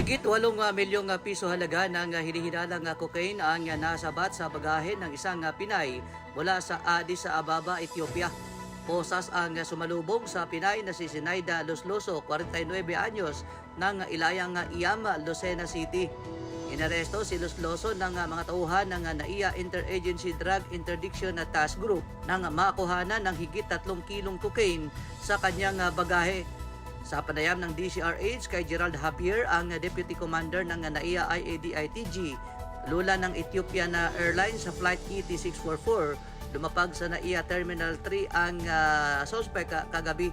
Higit 8 milyong piso halaga ng hinihinalang cocaine ang nasabat sa bagahe ng isang Pinay mula sa Addis Ababa, Ethiopia. Posas ang sumalubong sa Pinay na si Zinaida Losloso, 49 anyos, ng Ilayang Iyam, Lucena City. Inaresto si Losloso ng mga tauhan ng NAIA Interagency Drug Interdiction Task Group nang makuhanan ng higit 3 kilong cocaine sa kanyang bagahe. Sa panayam ng DCRH kay Gerald Javier, ang Deputy Commander ng NAIA IADITG, lula ng Ethiopian Airlines sa Flight ET644, lumapag sa NAIA Terminal 3 ang suspect kagabi.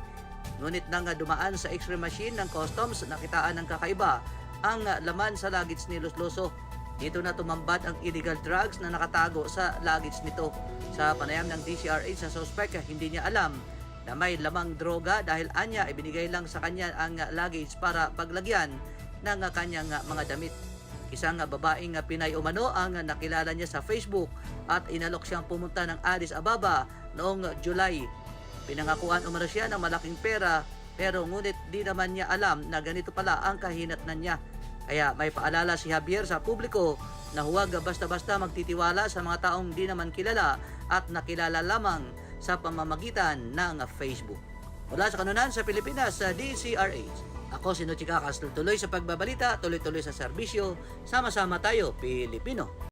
Ngunit nang dumaan sa X-ray machine ng customs, nakitaan ng kakaiba ang laman sa luggage ni Losloso. Dito na tumambad ang illegal drugs na nakatago sa luggage nito. Sa panayam ng DCRH sa suspect, hindi niya alam na may lamang droga dahil anya ibinigay lang sa kanya ang luggage para paglagyan ng kanyang mga damit. Isang babaeng Pinay umano ang nakilala niya sa Facebook at inalok siyang pumunta ng Addis Ababa noong July. Pinangakuan umano siya ng malaking pera pero ngunit di naman niya alam na ganito pala ang kahinatnan niya. Kaya may paalala si Javier sa publiko na huwag basta-basta magtitiwala sa mga taong di naman kilala at nakilala lamang sa pamamagitan ng Facebook. Mula sa kanunan sa Pilipinas, sa DCRH. Ako si Nochika Castro, tuloy sa pagbabalita, tuloy-tuloy sa serbisyo, sama-sama tayo, Pilipino.